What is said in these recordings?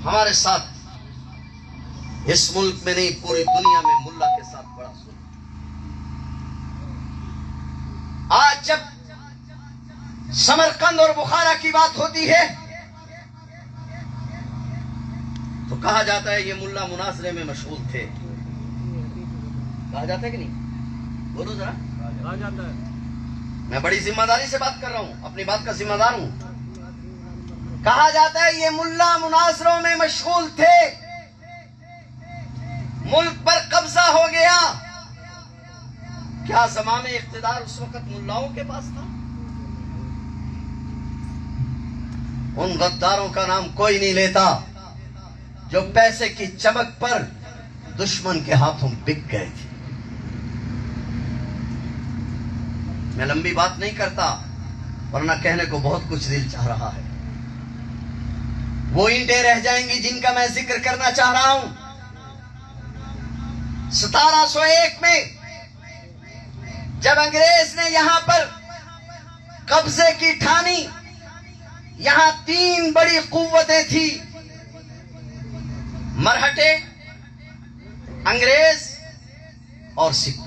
ہمارے ساتھ اس ملک میں نہیں پوری دنیا میں ملا کے ساتھ بڑا ظلم. آج جب سمرقند اور بخارا کی بات ہوتی ہے تو کہا جاتا ہے یہ ملا مناظرے میں مشغول تھے. کہا جاتا ہے کہ نہیں؟ بولو ذرا. کہا جاتا ہے. میں بڑی ذمہ داری سے بات کر رہا ہوں، اپنی بات کا ذمہ دار ہوں. کہا جاتا ہے یہ ملا مناظروں میں مشغول تھے، ملک پر قبضہ ہو گیا. کیا زمام اقتدار اس وقت ملاؤں کے پاس تھا؟ ان غداروں کا نام کوئی نہیں لیتا جو پیسے کی چمک پر دشمن کے ہاتھوں بک گئے تھے. میں لمبی بات نہیں کرتا ورنہ کہنے کو بہت کچھ دل چاہ رہا ہے. وہ اینٹیں رہ جائیں گی جن کا میں ذکر کرنا چاہ رہا ہوں. 1701 میں جب انگریز نے یہاں پر قبضے کی ٹھانی، یہاں 3 بڑی قوتیں تھی: مرہٹے، انگریز اور سکھ.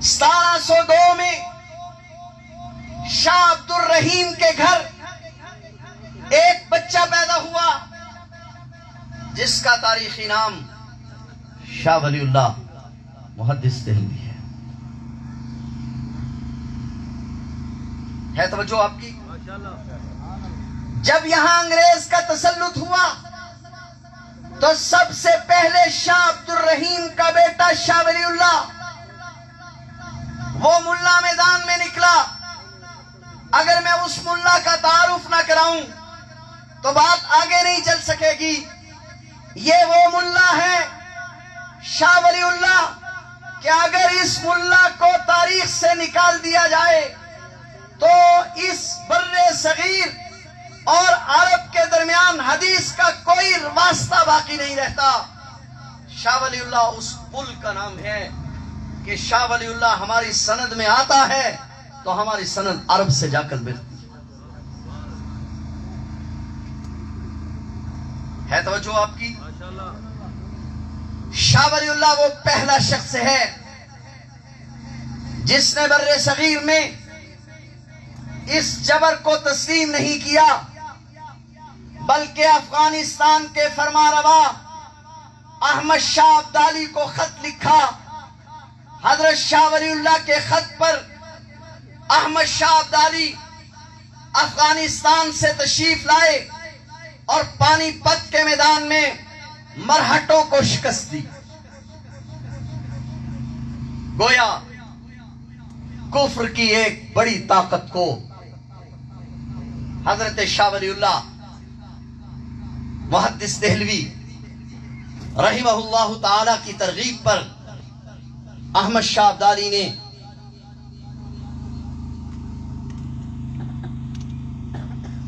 1702 میں شاہ عبد الرحیم کے گھر ایک بچہ پیدا ہوا جس کا تاریخی نام شاہ ولی اللہ محدث دہلوی ہے توجہ آپ کی؟ جب یہاں انگریز کا تسلط ہوا تو سب سے پہلے شاہ عبد الرحیم کا بیٹا شاہ ولی اللہ وہ ملا میدان میں نکلا. اگر میں اس ملا کا تعارف نہ کراؤں تو بات آگے نہیں چل سکے گی. یہ وہ ملا ہے شاہ ولی اللہ کہ اگر اس ملا کو تاریخ سے نکال دیا جائے تو اس بر صغیر اور عرب کے درمیان حدیث کا کوئی واسطہ باقی نہیں رہتا. شاہ ولی اللہ اس پل کا نام ہے کہ شاہ ولی اللہ ہماری سند میں آتا ہے تو ہماری سند عرب سے جا کر ملتی ہے. توجہ آپ کی؟ شاہ ولی اللہ وہ پہلا شخص ہے جس نے بر صغیر میں اس جبر کو تسلیم نہیں کیا بلکہ افغانستان کے فرمانروا احمد شاہ ابدالی کو خط لکھا. حضرت شاہ ولی اللہ کے خط پر احمد شاہ ابدالی افغانستان سے تشریف لائے اور پانی پت کے میدان میں مرہٹوں کو شکست دی. گویا کفر کی ایک بڑی طاقت کو حضرت شاہ ولی اللہ محدث دہلوی رحمہ اللہ تعالی کی ترغیب پر احمد شاہ ابدالی نے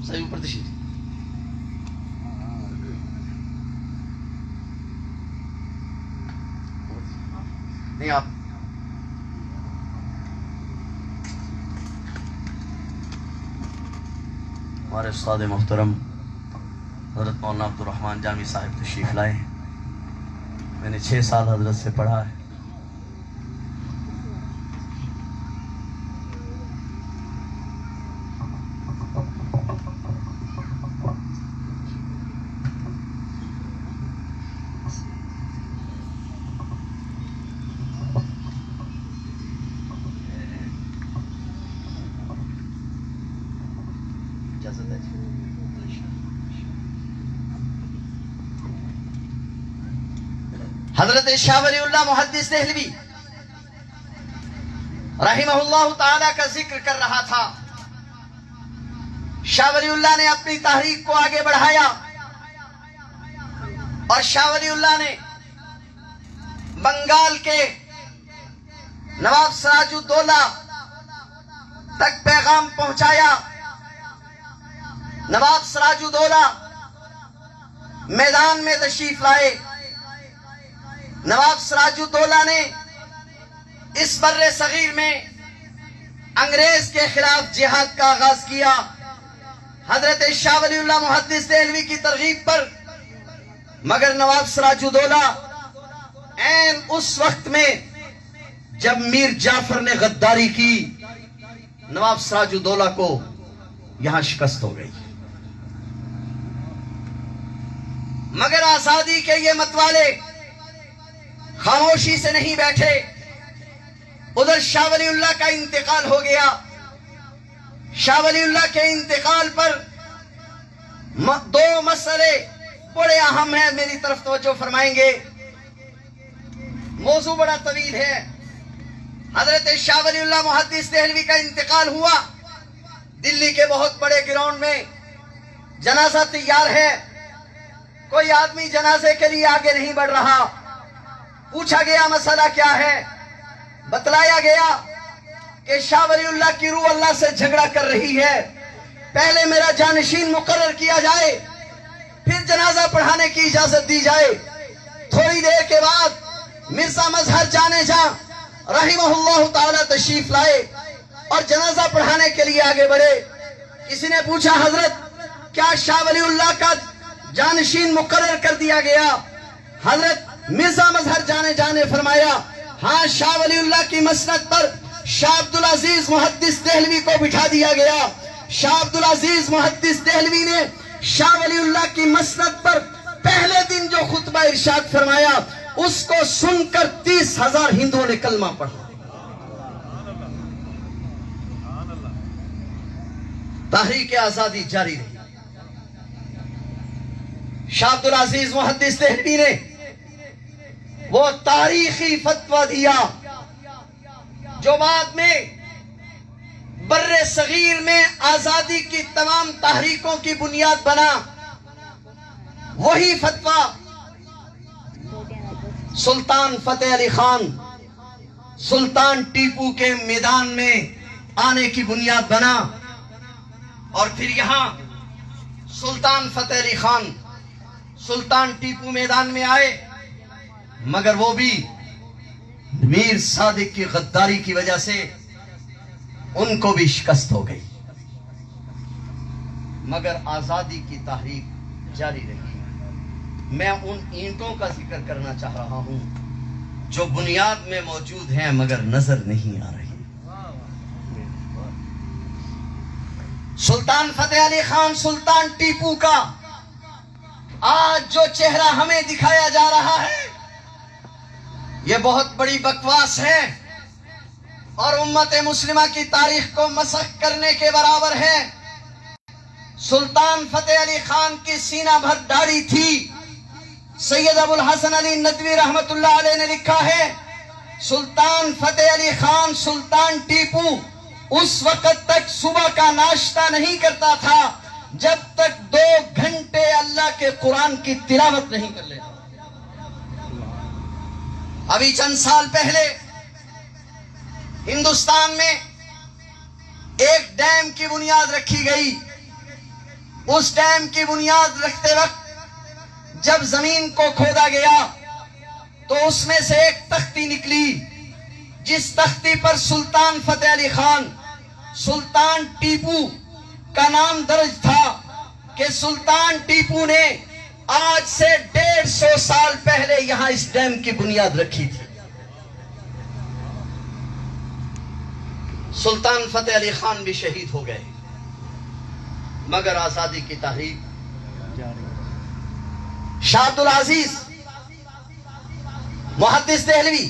صحیح اوپر تشریف نہیں آپ ہمارے استاد محترم حضرت مولانا عبد الرحمن جامی صاحب تشریف لائے ہیں. میں نے 6 سال حضرت سے پڑھا ہے. حضرت شاہ ولی اللہ محدث دہلوی رحمہ اللہ تعالی کا ذکر کر رہا تھا. شاہ ولی اللہ نے اپنی تحریک کو آگے بڑھایا اور شاہ ولی اللہ نے بنگال کے نواب سراج الدولہ تک پیغام پہنچایا. نواب سراج الدولہ میدان میں تشریف لائے. نواب سراج الدولہ نے اس بر صغیر میں انگریز کے خلاف جہاد کا آغاز کیا. حضرت شاہ ولی اللہ محدث دہلوی کی ترغیب پر، مگر نواب سراج الدولہ عین اس وقت میں جب میر جعفر نے غداری کی، نواب سراج الدولہ کو یہاں شکست ہو گئی۔ مگر آزادی کے یہ متوالے خاموشی سے نہیں بیٹھے۔ ادھر شاہ ولی اللہ کا انتقال ہو گیا۔ شاہ ولی اللہ کے انتقال پر دو مسئلے بڑے اہم ہیں، میری طرف توجہ فرمائیں گے، موضوع بڑا طویل ہے۔ حضرت شاہ ولی اللہ محدث دہلوی کا انتقال ہوا، دلی کے بہت بڑے گراؤنڈ میں جنازہ تیار ہے، کوئی آدمی جنازے کے لیے آگے نہیں بڑھ رہا۔ پوچھا گیا مسئلہ کیا ہے، بتلایا گیا کہ شاہ ولی اللہ کی روح اللہ سے جھگڑا کر رہی ہے، پہلے میرا جانشین مقرر کیا جائے، پھر جنازہ پڑھانے کی اجازت دی جائے۔ تھوڑی دیر کے بعد مرزا مظہر جانے جاں رحمہ اللہ تعالی تشریف لائے اور جنازہ پڑھانے کے لیے آگے بڑھے۔ کسی نے پوچھا حضرت کیا شاہ ولی اللہ کا جانشین مقرر کر دیا گیا؟ حضرت مرزا مظہر جانے نے فرمایا ہاں، شاہ ولی اللہ کی مسند پر شاہ عبدالعزیز محدث دہلوی کو بٹھا دیا گیا۔ شاہ عبدالعزیز محدث دہلوی نے شاہ ولی اللہ کی مسند پر پہلے دن جو خطبہ ارشاد فرمایا، اس کو سن کر 30,000 ہندوؤں نے کلمہ پڑھا۔ تحریک آزادی جاری رہی۔ شاہ عبدالعزیز محدث دہلوی نے وہ تاریخی فتویٰ دیا جو بعد میں بر صغیر میں آزادی کی تمام تحریکوں کی بنیاد بنا۔ وہی فتویٰ سلطان فتح علی خان، سلطان ٹیپو کے میدان میں آنے کی بنیاد بنا، اور پھر یہاں سلطان فتح علی خان، سلطان ٹیپو میدان میں آئے، مگر وہ بھی میر صادق کی غداری کی وجہ سے ان کو بھی شکست ہو گئی، مگر آزادی کی تحریک جاری رہی۔ میں ان اینٹوں کا ذکر کرنا چاہ رہا ہوں جو بنیاد میں موجود ہیں مگر نظر نہیں آ رہی۔ سلطان فتح علی خان، سلطان ٹیپو کا آج جو چہرہ ہمیں دکھایا جا رہا ہے، یہ بہت بڑی بکواس ہے اور امت مسلمہ کی تاریخ کو مسخ کرنے کے برابر ہے۔ سلطان فتح علی خان کی سینہ بھر داڑھی تھی۔ سید ابو الحسن علی ندوی رحمت اللہ علیہ نے لکھا ہے، سلطان فتح علی خان، سلطان ٹیپو اس وقت تک صبح کا ناشتہ نہیں کرتا تھا جب تک 2 گھنٹے اللہ کے قرآن کی تلاوت نہیں کر لیتا۔ ابھی چند سال پہلے ہندوستان میں ایک ڈیم کی بنیاد رکھی گئی۔ اس ڈیم کی بنیاد رکھتے وقت جب زمین کو کھودا گیا تو اس میں سے ایک تختی نکلی، جس تختی پر سلطان فتح علی خان، سلطان ٹیپو کا نام درج تھا کہ سلطان ٹیپو نے آج سے 150 سال پہلے یہاں اس ڈیم کی بنیاد رکھی تھی۔ سلطان فتح علی خان بھی شہید ہو گئے، مگر آزادی کی تحریک جاری۔ شاہ عبدالعزیز محدث دہلوی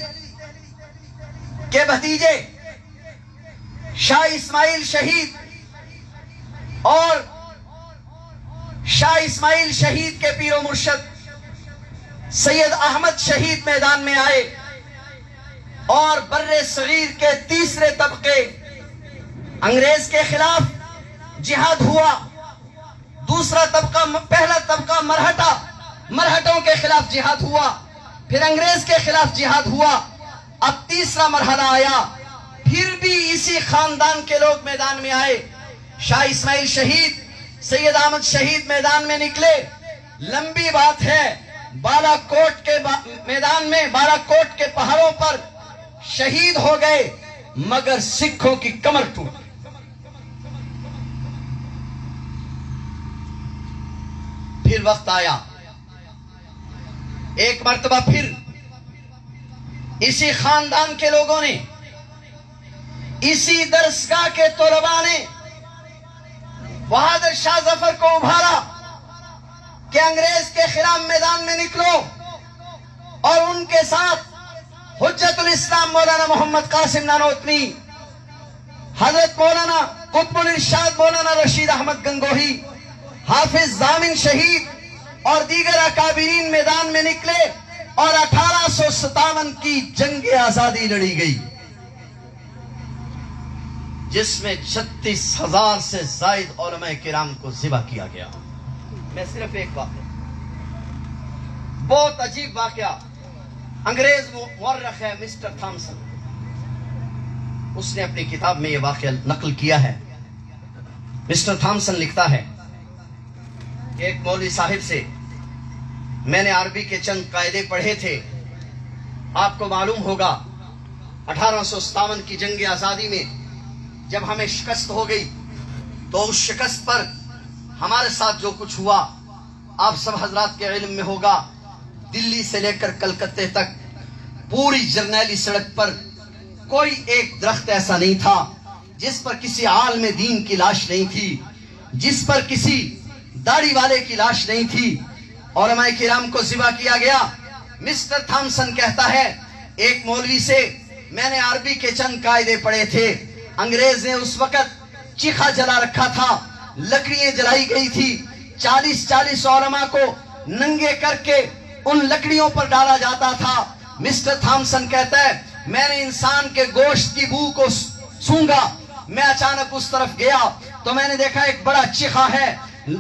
کے بھتیجے شاہ اسماعیل شہید اور شاہ اسماعیل شہید کے پیر و مرشد سید احمد شہید میدان میں آئے اور بر صغیر کے تیسرے طبقے انگریز کے خلاف جہاد ہوا۔ دوسرا طبقہ، پہلا طبقہ مرہٹوں کے خلاف جہاد ہوا، پھر انگریز کے خلاف جہاد ہوا، اب تیسرا مرحلہ آیا، پھر بھی اسی خاندان کے لوگ میدان میں آئے۔ شاہ اسماعیل شہید، سید احمد شہید میدان میں نکلے۔ لمبی بات ہے، بالا کوٹ کے میدان میں، بالا کوٹ کے پہاڑوں پر شہید ہو گئے، مگر سکھوں کی کمر ٹوٹ گئی۔ پھر وقت آیا، ایک مرتبہ پھر اسی خاندان کے لوگوں نے، اسی درسگاہ کے طلباء نے بہادر شاہ ظفر کو ابھارا کہ انگریز کے خلاف میدان میں نکلو، اور ان کے ساتھ حجت الاسلام مولانا محمد قاسم نانوتوی، حضرت مولانا قطب الارشاد مولانا رشید احمد گنگوہی، حافظ ضامن شہید اور دیگر اکابرین میدان میں نکلے، اور 1857 کی جنگ آزادی لڑی گئی، جس میں 36,000 سے زائد علماء کرام کو ذبح کیا گیا۔ میں صرف ایک واقعہ، بہت عجیب واقعہ، انگریز مورخ ہے مسٹر تھامسن، اس نے اپنی کتاب میں یہ واقعہ نقل کیا ہے۔ مسٹر تھامسن لکھتا ہے کہ ایک مولوی صاحب سے میں نے عربی کے چند قاعدے پڑھے تھے۔ آپ کو معلوم ہوگا 1857 کی جنگ آزادی میں جب ہمیں شکست ہو گئی تو اس شکست پر ہمارے ساتھ جو کچھ ہوا آپ سب حضرات کے علم میں ہوگا۔ دلی سے لے کر کلکتے تک پوری جرنیلی سڑک پر کوئی ایک درخت ایسا نہیں تھا جس پر کسی عالم دین کی لاش نہیں تھی، جس پر کسی داڑھی والے کی لاش نہیں تھی، علماء کرام کو ذبح کیا گیا۔ مسٹر تھامسن کہتا ہے ایک مولوی سے میں نے عربی کے چند قاعدے پڑھے تھے، انگریز نے اس وقت چیخا جلا رکھا تھا، لکڑیاں جلائی گئی تھی، 40 علماء کو ننگے کر کے ان لکڑیوں پر ڈالا جاتا تھا۔ مسٹر تھامسن کہتا ہے میں نے انسان کے گوشت کی بو کو سونگا، میں اچانک اس طرف گیا تو میں نے دیکھا ایک بڑا چیخا ہے،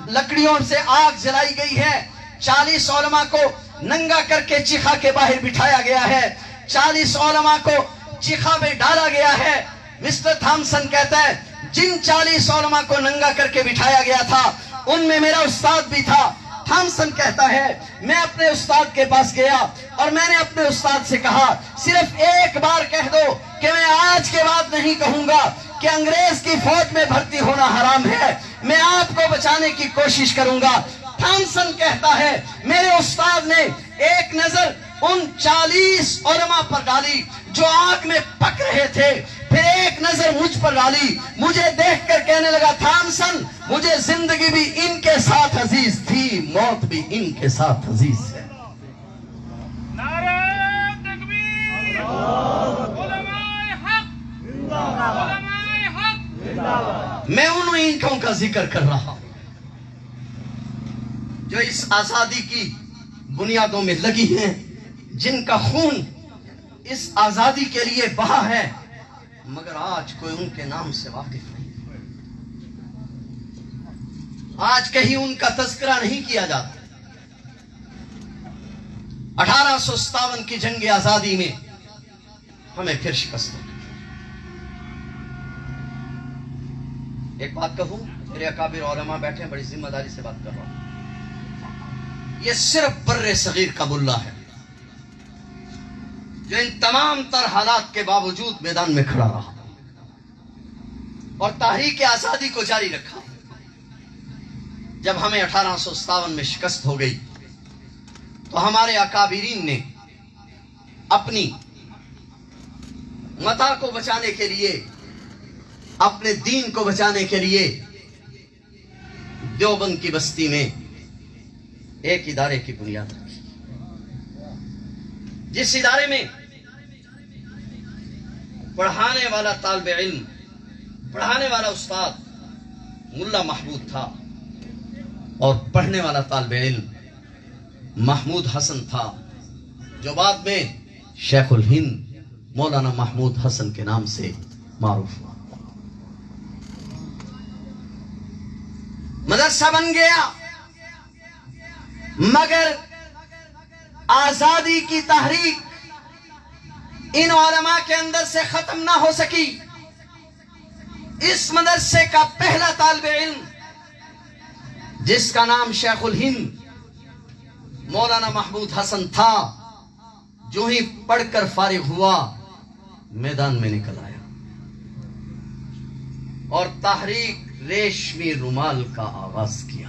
لکڑیوں سے آگ جلائی گئی ہے، 40 علماء کو ننگا کر کے چیخا کے باہر بٹھایا گیا ہے، 40 علماء کو چیخا میں ڈالا گیا ہے۔ مسٹر تھامسن کہتا ہے جن 40 علماء کو ننگا کر کے بٹھایا گیا تھا ان میں میرا استاد بھی تھا۔ تھامسن کہتا ہے میں اپنے استاد کے پاس گیا اور میں نے اپنے استاد سے کہا صرف ایک بار کہہ دو کہ میں آج کے بعد نہیں کہوں گا کہ انگریز کی فوج میں بھرتی ہونا حرام ہے، میں آپ کو بچانے کی کوشش کروں گا۔ تھامسن کہتا ہے میرے استاد نے ایک نظر ان 40 علماء پر ڈالی جو آگ میں پک رہے تھے، پھر ایک نظر مجھ پر ڈالی، مجھے دیکھ کر کہنے لگا تھامسن مجھے زندگی بھی ان کے ساتھ عزیز تھی، موت بھی ان کے ساتھ عزیز ہے۔ نعرہ تکبیر، علماء حق، علماء حق۔ میں ان اینٹوں کا ذکر کر رہا ہوں جو اس آزادی کی بنیادوں میں لگی ہیں، جن کا خون اس آزادی کے لیے بہا ہے، مگر آج کوئی ان کے نام سے واقف نہیں، آج کہیں ان کا تذکرہ نہیں کیا جاتا۔ 1857 کی جنگ آزادی میں ہمیں پھر شکست ہوئی۔ ایک بات کہوں، میرے اکابر علماء بیٹھے ہیں، بڑی ذمہ داری سے بات کر رہا ہوں، یہ صرف بر صغیر کا ملا ہے جو ان تمام تر حالات کے باوجود میدان میں کھڑا رہا اور تحریک آزادی کو جاری رکھا۔ جب ہمیں 1857 میں شکست ہو گئی تو ہمارے اکابرین نے اپنی متا کو بچانے کے لیے، اپنے دین کو بچانے کے لیے دیوبند کی بستی میں ایک ادارے کی بنیاد رکھی، جس ادارے میں پڑھانے والا طالب علم، پڑھانے والا استاد ملا محمود تھا اور پڑھنے والا طالب علم محمود حسن تھا، جو بعد میں شیخ الہند مولانا محمود حسن کے نام سے معروف ہوا۔ مدرسہ بن گیا، مگر آزادی کی تحریک ان علماء کے اندر سے ختم نہ ہو سکی۔ اس مدرسے کا پہلا طالب علم جس کا نام شیخ الہند مولانا محمود حسن تھا، جو ہی پڑھ کر فارغ ہوا میدان میں نکل آیا اور تحریک ریشمی رومال کا آغاز کیا۔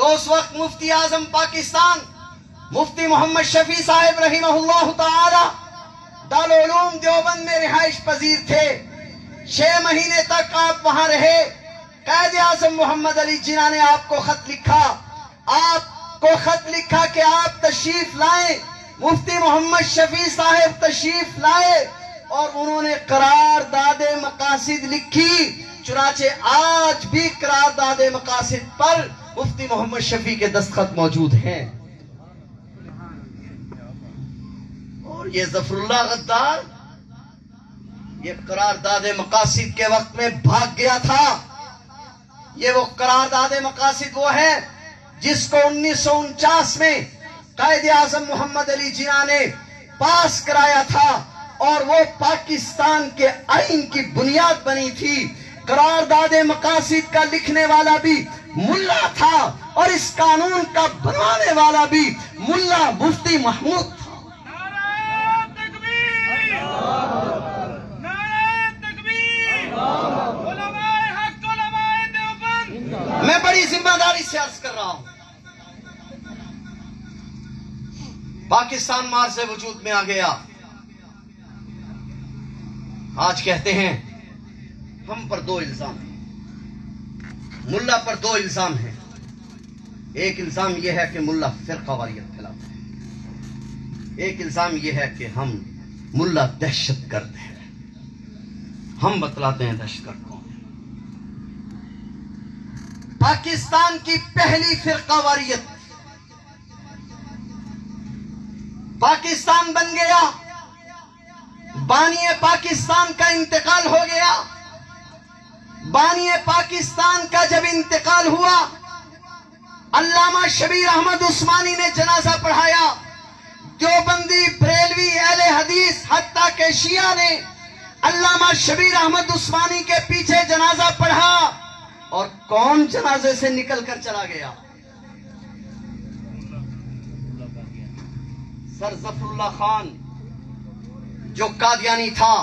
تو اس وقت مفتی اعظم پاکستان مفتی محمد شفیع صاحب رحمہ تعالی دارالعلوم دیوبند میں رہائش پذیر تھے. 6 مہینے تک آپ وہاں رہے. قائد اعظم محمد علی جناح نے آپ کو خط لکھا کہ آپ تشریف لائیں. مفتی محمد شفیع صاحب تشریف لائے اور انہوں نے قرارداد مقاصد لکھی. چنانچہ آج بھی قرارداد مقاصد پر مفتی محمد شفیع کے دستخط موجود ہیں. اور یہ ظفر اللہ غدار یہ قرارداد مقاصد کے وقت میں بھاگ گیا تھا. یہ وہ قرارداد مقاصد وہ ہے جس کو 1949 میں قائد اعظم محمد علی جناح نے پاس کرایا تھا اور وہ پاکستان کے آئین کی بنیاد بنی تھی. قرارداد مقاصد کا لکھنے والا بھی ملا تھا اور اس قانون کا بنوانے والا بھی ملا مفتی محمود تھا. میں بڑی ذمہ داری سے عرض کر رہا ہوں. پاکستان مار سے وجود میں آ گیا. آج کہتے ہیں ہم پر 2 الزام ہیں. ملا پر 2 الزام ہیں. ایک الزام یہ ہے کہ ملا فرقہ واریت پھیلاتا ہے. ایک الزام یہ ہے کہ ہم ملا دہشت گرد ہیں. ہم بتلاتے ہیں دہشت گرد کون ہے. پاکستان کی پہلی فرقہ واریت پاکستان بن گیا. بانی پاکستان کا انتقال ہو گیا. بانی پاکستان کا جب انتقال ہوا علامہ شبیر احمد عثمانی نے جنازہ پڑھایا. دیوبندی بریلوی اہل حدیث حتیٰ کہ شیعہ نے علامہ شبیر احمد عثمانی کے پیچھے جنازہ پڑھا. اور کون جنازے سے نکل کر چلا گیا؟ سر ظفر اللہ خان جو قادیانی تھا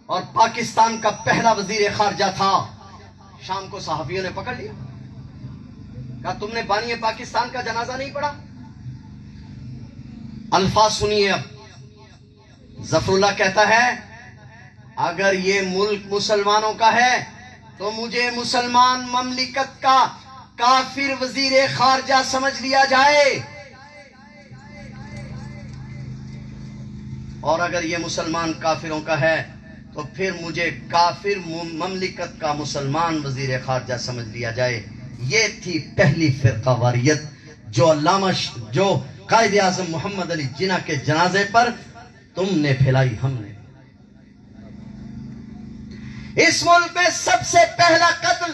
اور پاکستان کا پہلا وزیر خارجہ تھا. شام کو صحافیوں نے پکڑ لیا. کہا تم نے بانی پاکستان کا جنازہ نہیں پڑھا. الفاظ سنیے. اب ظفر اللہ کہتا ہے اگر یہ ملک مسلمانوں کا ہے تو مجھے مسلمان مملکت کا کافر وزیر خارجہ سمجھ لیا جائے، اور اگر یہ مسلمان کافروں کا ہے تو پھر مجھے کافر مملکت کا مسلمان وزیر خارجہ سمجھ لیا جائے. یہ تھی پہلی فرقہ واریت جو قائد اعظم محمد علی جناح کے جنازے پر تم نے پھیلائی. ہم نے اس ملک میں سب سے پہلا قتل